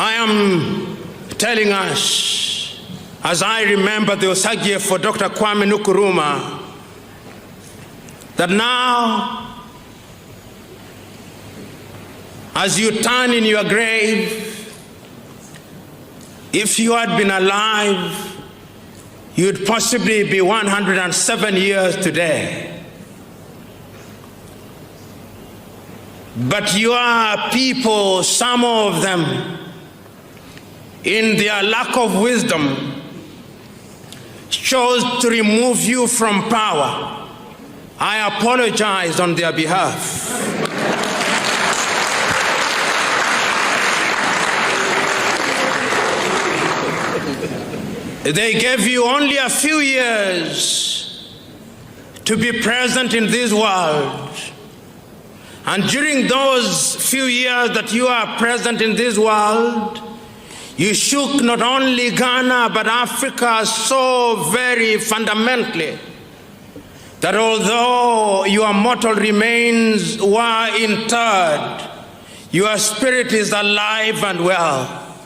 I am telling us, as I remember the Osagie for Dr. Kwame Nkrumah, that now, as you turn in your grave, if you had been alive, you'd possibly be 107 years today. But your people, some of them, in their lack of wisdom, chose to remove you from power. I apologize on their behalf. They gave you only a few years to be present in this world. And during those few years that you are present in this world, you shook not only Ghana but Africa so very fundamentally that although your mortal remains were interred, your spirit is alive and well.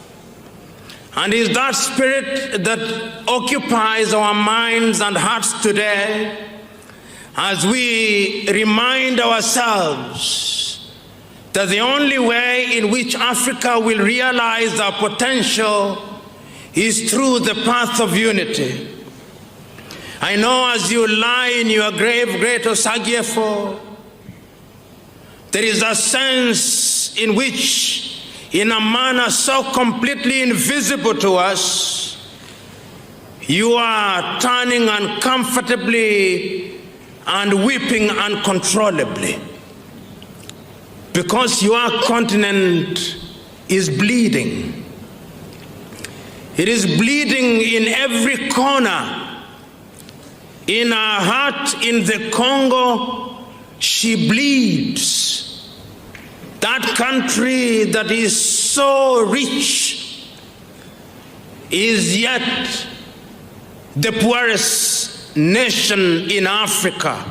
And it's that spirit that occupies our minds and hearts today as we remind ourselves that the only way in which Africa will realize our potential is through the path of unity. I know as you lie in your grave, great Osagyefo, there is a sense in which, in a manner so completely invisible to us, you are turning uncomfortably and weeping uncontrollably because your continent is bleeding. It is bleeding in every corner. In our heart in the Congo, she bleeds. That country that is so rich is yet the poorest nation in Africa.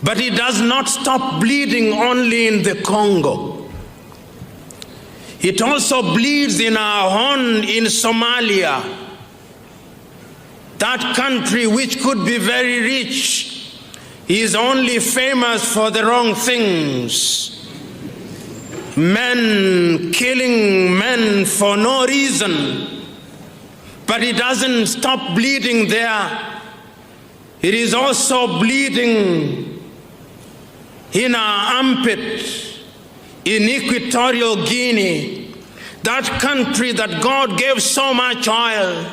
But it does not stop bleeding only in the Congo. It also bleeds in our Horn in Somalia. That country which could be very rich is only famous for the wrong things. Men killing men for no reason. But it doesn't stop bleeding there. It is also bleeding in our armpit in Equatorial Guinea, that country that God gave so much oil.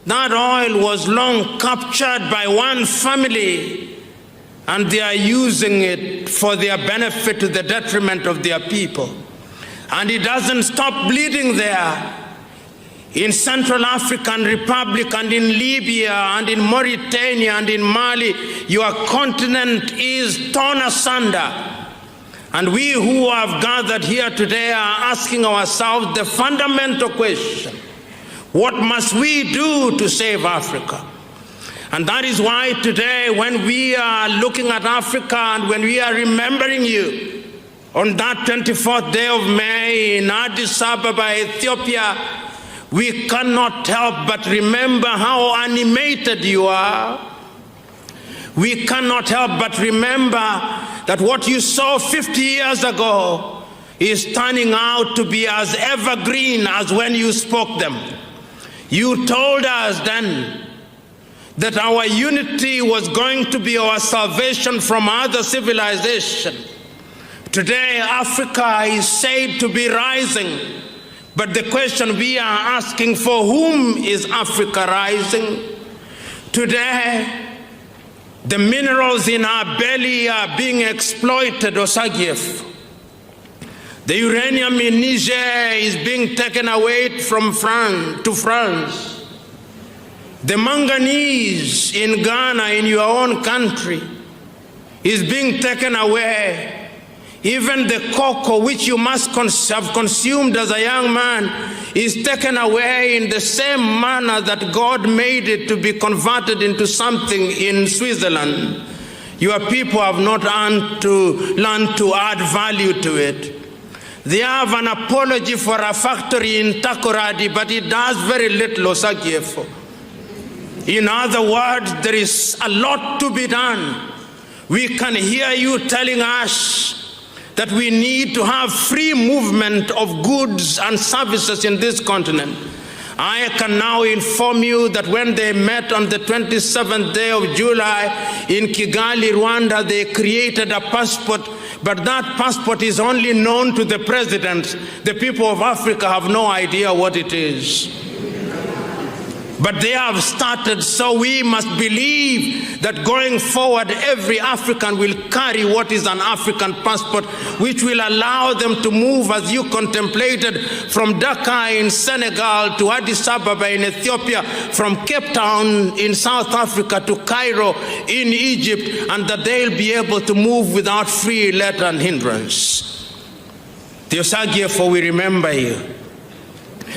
That oil was long captured by one family, and they are using it for their benefit to the detriment of their people. And it doesn't stop bleeding there. In Central African Republic and in Libya and in Mauritania and in Mali, your continent is torn asunder. And we who have gathered here today are asking ourselves the fundamental question: what must we do to save Africa? And that is why today, when we are looking at Africa and when we are remembering you on that 24th day of May in Addis Ababa, Ethiopia, we cannot help but remember how animated you are. We cannot help but remember that what you saw 50 years ago is turning out to be as evergreen as when you spoke them. You told us then that our unity was going to be our salvation from other civilization. Today, Africa is said to be rising. But the question we are asking, for whom is Africa rising? Today, the minerals in our belly are being exploited, Osagyef. The uranium in Niger is being taken away from France to France. The manganese in Ghana, in your own country, is being taken away. Even the cocoa which you must have consumed as a young man is taken away in the same manner that God made it to be converted into something in Switzerland. Your people have not learned to add value to it. They have an apology for a factory in Takoradi, but it does very little, Osagiefo. In other words, there is a lot to be done. We can hear you telling us that we need to have free movement of goods and services in this continent. I can now inform you that when they met on the 27th day of July in Kigali, Rwanda, they created a passport, but that passport is only known to the president. The people of Africa have no idea what it is. But they have started, so we must believe that going forward, every African will carry what is an African passport, which will allow them to move, as you contemplated, from Dakar in Senegal to Addis Ababa in Ethiopia, from Cape Town in South Africa to Cairo in Egypt, and that they'll be able to move without free let and hindrance. Theosagiefo, we remember you.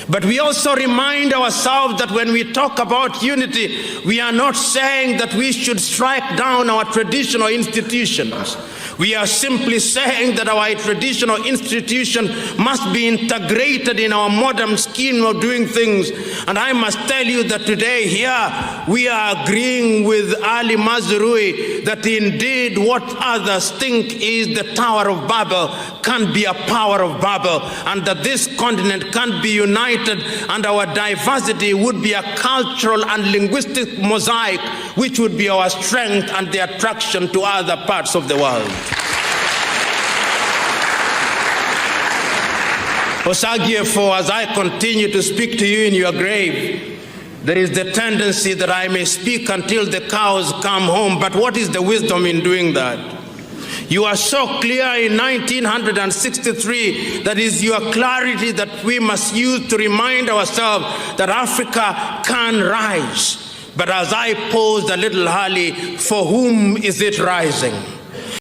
But we also remind ourselves that when we talk about unity, we are not saying that we should strike down our traditional institutions. We are simply saying that our traditional institution must be integrated in our modern scheme of doing things. And I must tell you that today here we are agreeing with Ali Mazrui that indeed what others think is the Tower of Babel can be a power of Babel, and that this continent can be united and our diversity would be a cultural and linguistic mosaic which would be our strength and the attraction to other parts of the world. Osagiefo, as I continue to speak to you in your grave, there is the tendency that I may speak until the cows come home. But what is the wisdom in doing that? You are so clear in 1963, that is your clarity that we must use to remind ourselves that Africa can rise. But as I posed a little early, for whom is it rising?